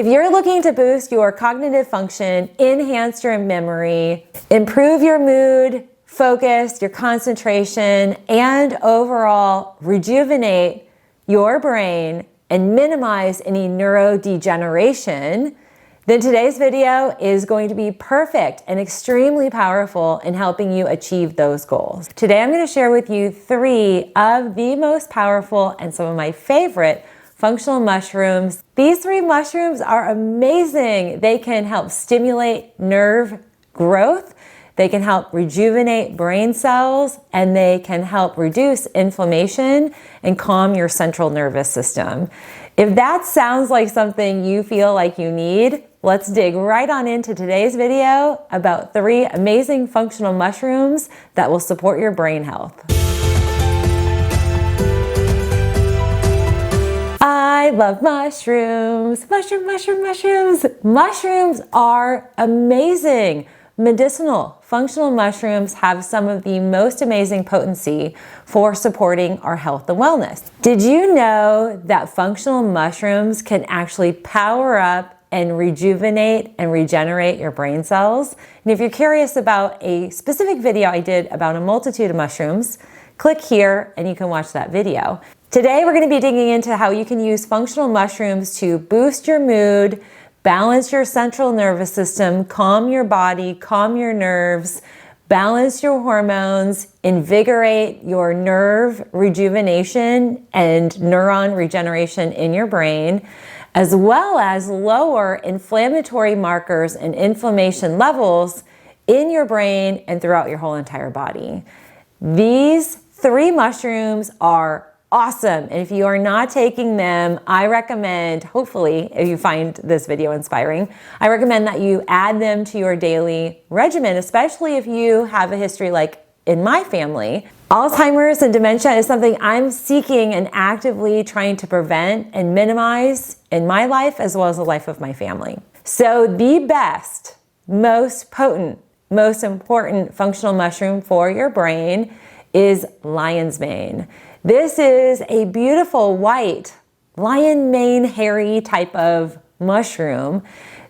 If you're looking to boost your cognitive function, enhance your memory, improve your mood, focus, your concentration, and overall rejuvenate your brain and minimize any neurodegeneration, then today's video is going to be perfect and extremely powerful in helping you achieve those goals. Today I'm going to share with you 3 of the most powerful and some of my favorite functional mushrooms. These 3 mushrooms are amazing. They can help stimulate nerve growth, they can help rejuvenate brain cells, and they can help reduce inflammation and calm your central nervous system. If that sounds like something you feel like you need, let's dig right on into today's video about 3 amazing functional mushrooms that will support your brain health. I love mushrooms. Mushrooms. Mushrooms are amazing. Medicinal, functional mushrooms have some of the most amazing potency for supporting our health and wellness. Did you know that functional mushrooms can actually power up and rejuvenate and regenerate your brain cells? And if you're curious about a specific video I did about a multitude of mushrooms, click here and you can watch that video. Today we're going to be digging into how you can use functional mushrooms to boost your mood, balance your central nervous system, calm your body, calm your nerves, balance your hormones, invigorate your nerve rejuvenation and neuron regeneration in your brain, as well as lower inflammatory markers and inflammation levels in your brain and throughout your whole entire body. These 3 mushrooms are awesome. And if you are not taking them, I recommend, hopefully, if you find this video inspiring, I recommend that you add them to your daily regimen, especially if you have a history like in my family. Alzheimer's and dementia is something I'm seeking and actively trying to prevent and minimize in my life as well as the life of my family. So the best, most potent, most important functional mushroom for your brain is lion's mane. This is a beautiful white lion mane hairy type of mushroom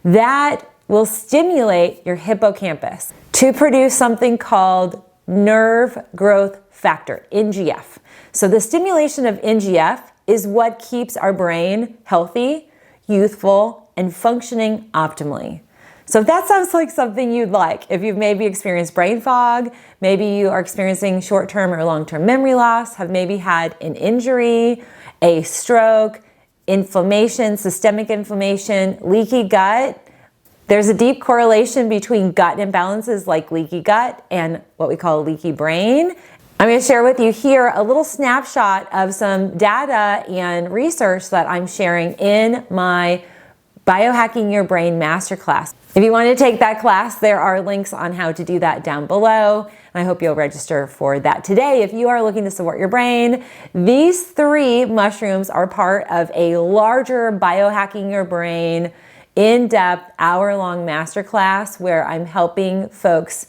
that will stimulate your hippocampus to produce something called nerve growth factor, NGF. So the stimulation of NGF is what keeps our brain healthy, youthful, and functioning optimally. So if that sounds like something you'd like, if you've maybe experienced brain fog, maybe you are experiencing short-term or long-term memory loss, have maybe had an injury, a stroke, inflammation, systemic inflammation, leaky gut, there's a deep correlation between gut imbalances like leaky gut and what we call leaky brain. I'm going to share with you here a little snapshot of some data and research that I'm sharing in my Biohacking Your Brain Masterclass. If you want to take that class, there are links on how to do that down below. And I hope you'll register for that today. If you are looking to support your brain, these 3 mushrooms are part of a larger Biohacking Your Brain in-depth hour-long masterclass where I'm helping folks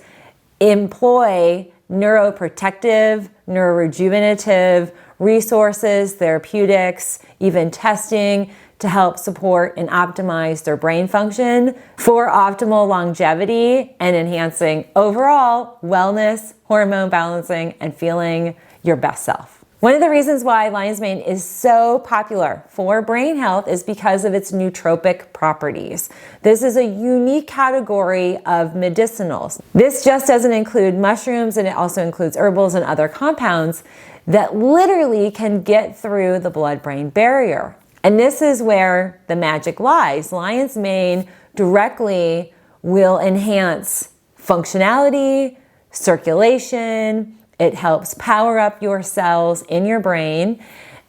employ neuroprotective, neurorejuvenative resources, therapeutics, even testing to help support and optimize their brain function for optimal longevity and enhancing overall wellness, hormone balancing, and feeling your best self. One of the reasons why lion's mane is so popular for brain health is because of its nootropic properties. This is a unique category of medicinals. This just doesn't include mushrooms, and it also includes herbals and other compounds that literally can get through the blood-brain barrier. And this is where the magic lies. Lion's mane directly will enhance functionality, circulation. It helps power up your cells in your brain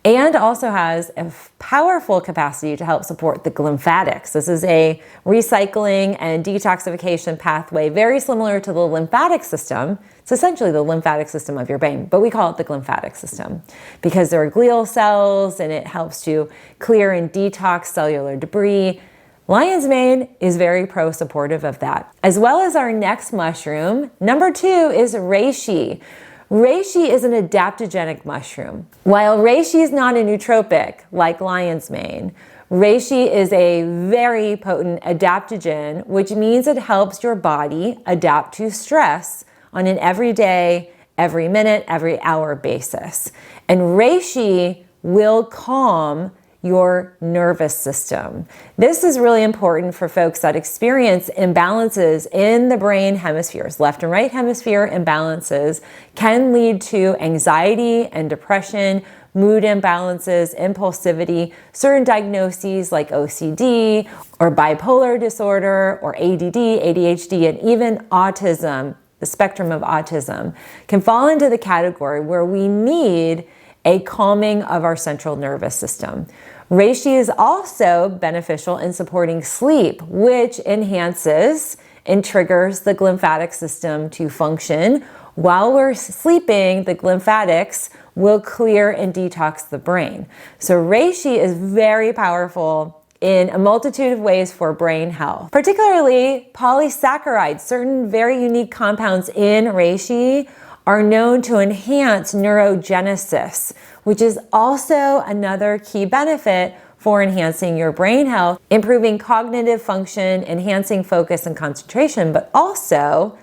and also has a powerful capacity to help support the lymphatics. This is a recycling and detoxification pathway very similar to the lymphatic system. It's essentially the lymphatic system of your brain, but we call it the lymphatic system because there are glial cells and it helps to clear and detox cellular debris. Lion's mane is very pro-supportive of that. As well as our next mushroom, number 2 is reishi. Reishi is an adaptogenic mushroom. While reishi is not a nootropic like lion's mane, Reishi is a very potent adaptogen, which means it helps your body adapt to stress on an everyday, every minute, every hour basis. And reishi will calm your nervous system. This is really important for folks that experience imbalances in the brain hemispheres. Left and right hemisphere imbalances can lead to anxiety and depression, mood imbalances, impulsivity, certain diagnoses like OCD or bipolar disorder or ADD, ADHD, and even autism. The spectrum of autism can fall into the category where we need a calming of our central nervous system. Reishi is also beneficial in supporting sleep, which enhances and triggers the glymphatic system to function. While we're sleeping, the lymphatics will clear and detox the brain. So reishi is very powerful in a multitude of ways for brain health, particularly polysaccharides. Certain very unique compounds in reishi are known to enhance neurogenesis, which is also another key benefit for enhancing your brain health, improving cognitive function, enhancing focus and concentration, but also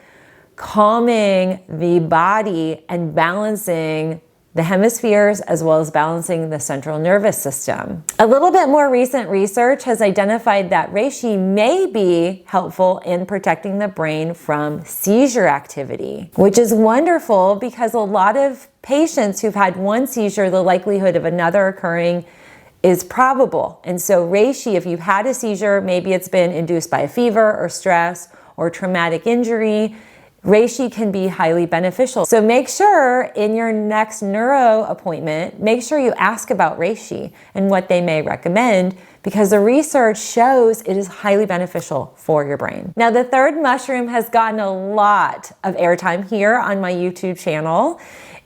calming the body and balancing the hemispheres, as well as balancing the central nervous system. A little bit more recent research has identified that reishi may be helpful in protecting the brain from seizure activity, which is wonderful because a lot of patients who've had one seizure, the likelihood of another occurring is probable. And so reishi, if you've had a seizure, maybe it's been induced by a fever or stress or traumatic injury, reishi can be highly beneficial. So make sure in your next neuro appointment, make sure you ask about reishi and what they may recommend, because the research shows it is highly beneficial for your brain. Now, the third mushroom has gotten a lot of airtime here on my YouTube channel.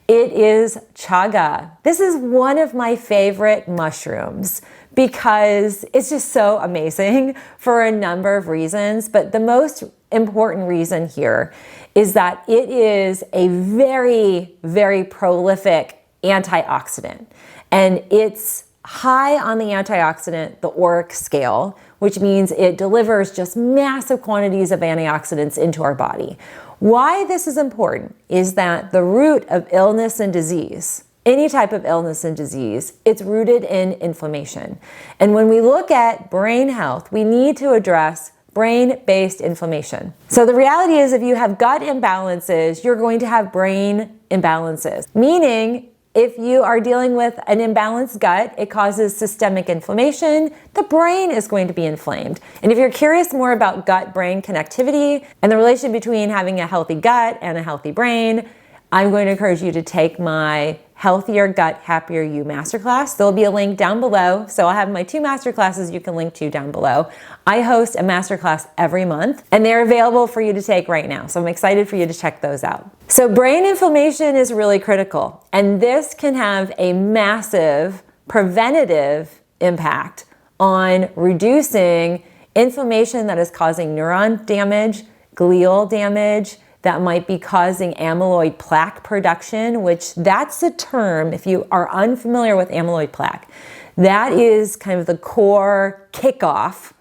It is chaga. This is one of my favorite mushrooms because it's just so amazing for a number of reasons. But the most important reason here is that it is a very, very prolific antioxidant. And it's high on the antioxidant, the ORAC scale, which means it delivers just massive quantities of antioxidants into our body. Why this is important is that the root of illness and disease, any type of illness and disease, it's rooted in inflammation. And when we look at brain health, we need to address brain-based inflammation. So the reality is if you have gut imbalances, you're going to have brain imbalances, meaning if you are dealing with an imbalanced gut, it causes systemic inflammation. The brain is going to be inflamed. And if you're curious more about gut-brain connectivity and the relation between having a healthy gut and a healthy brain, I'm going to encourage you to take my Healthier Gut, Happier You masterclass. There'll be a link down below. So I'll have my 2 masterclasses you can link to down below. I host a masterclass every month and they're available for you to take right now. So I'm excited for you to check those out. So brain inflammation is really critical, and this can have a massive preventative impact on reducing inflammation that is causing neuron damage, glial damage, that might be causing amyloid plaque production, which that's a term, if you are unfamiliar with amyloid plaque, that is kind of the core kickoff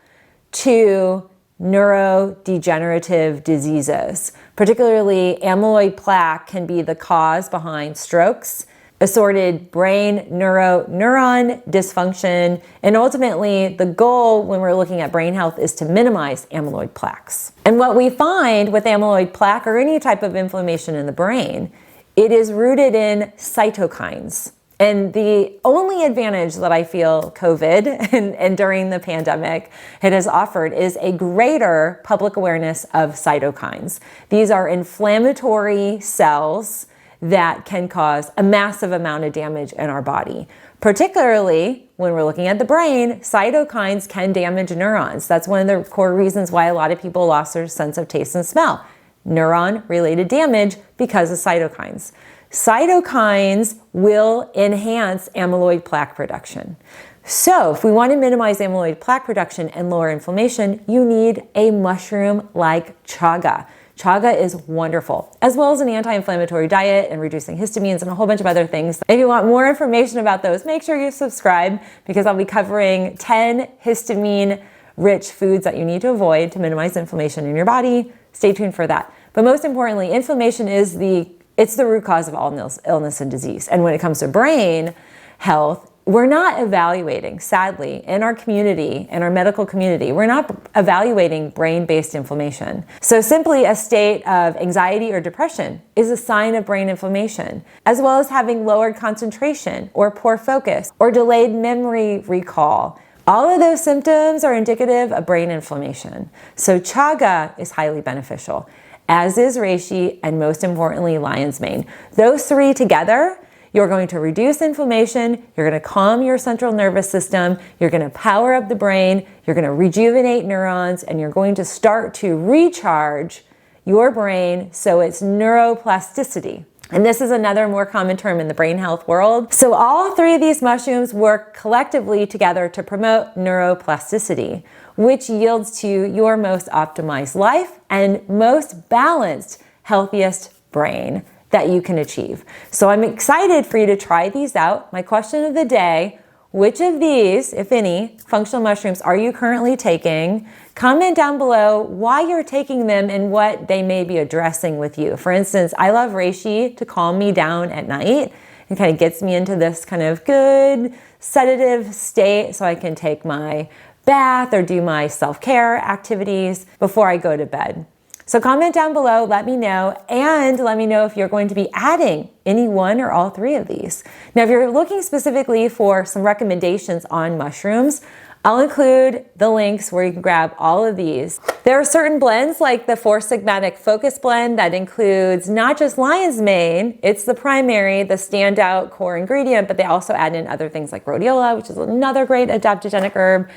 to neurodegenerative diseases. Particularly amyloid plaque can be the cause behind strokes, assorted brain neuron dysfunction, and ultimately the goal when we're looking at brain health is to minimize amyloid plaques. And what we find with amyloid plaque or any type of inflammation in the brain, it is rooted in cytokines. And the only advantage that I feel COVID and during the pandemic it has offered is a greater public awareness of cytokines. These are inflammatory cells that can cause a massive amount of damage in our body. Particularly when we're looking at the brain, cytokines can damage neurons. That's one of the core reasons why a lot of people lost their sense of taste and smell. Neuron-related damage because of cytokines. Cytokines will enhance amyloid plaque production. So if we want to minimize amyloid plaque production and lower inflammation, you need a mushroom like chaga. Chaga is wonderful, as well as an anti-inflammatory diet and reducing histamines and a whole bunch of other things. If you want more information about those, make sure you subscribe because I'll be covering 10 histamine-rich foods that you need to avoid to minimize inflammation in your body. Stay tuned for that. But most importantly, inflammation is the root cause of all illness and disease. And when it comes to brain health, we're not evaluating, sadly, in our community, in our medical community, we're not evaluating brain-based inflammation. So simply a state of anxiety or depression is a sign of brain inflammation, as well as having lowered concentration or poor focus or delayed memory recall. All of those symptoms are indicative of brain inflammation. So chaga is highly beneficial, as is reishi, and most importantly, lion's mane. Those three together, you're going to reduce inflammation, you're going to calm your central nervous system, you're going to power up the brain, you're going to rejuvenate neurons, and you're going to start to recharge your brain so it's neuroplasticity. And this is another more common term in the brain health world. So all three of these mushrooms work collectively together to promote neuroplasticity, which yields to your most optimized life and most balanced, healthiest brain that you can achieve. So I'm excited for you to try these out. My question of the day, which of these, if any, functional mushrooms are you currently taking? Comment down below why you're taking them and what they may be addressing with you. For instance, I love reishi to calm me down at night. It kind of gets me into this kind of good sedative state so I can take my bath or do my self-care activities before I go to bed. So comment down below, let me know, and let me know if you're going to be adding any one or all three of these. Now, if you're looking specifically for some recommendations on mushrooms, I'll include the links where you can grab all of these. There are certain blends like the 4-Sigmatic Focus Blend that includes not just lion's mane, it's the primary, the standout core ingredient, but they also add in other things like rhodiola, which is another great adaptogenic herb.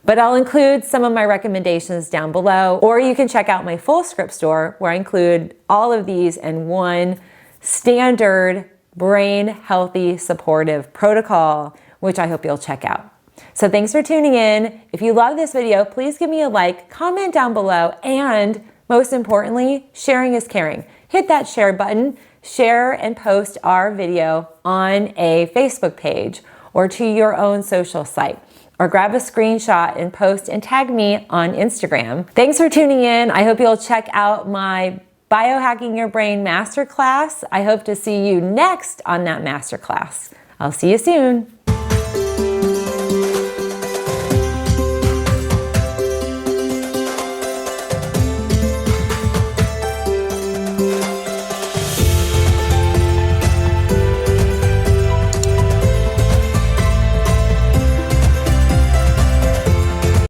But I'll include some of my recommendations down below, or you can check out my full script store where I include all of these in one standard brain healthy supportive protocol, which I hope you'll check out. So thanks for tuning in. If you love this video, please give me a like, comment down below, and most importantly, sharing is caring. Hit that share button, share and post our video on a Facebook page or to your own social site. Or grab a screenshot and post and tag me on Instagram. Thanks for tuning in. I hope you'll check out my Biohacking Your Brain Masterclass. I hope to see you next on that masterclass. I'll see you soon.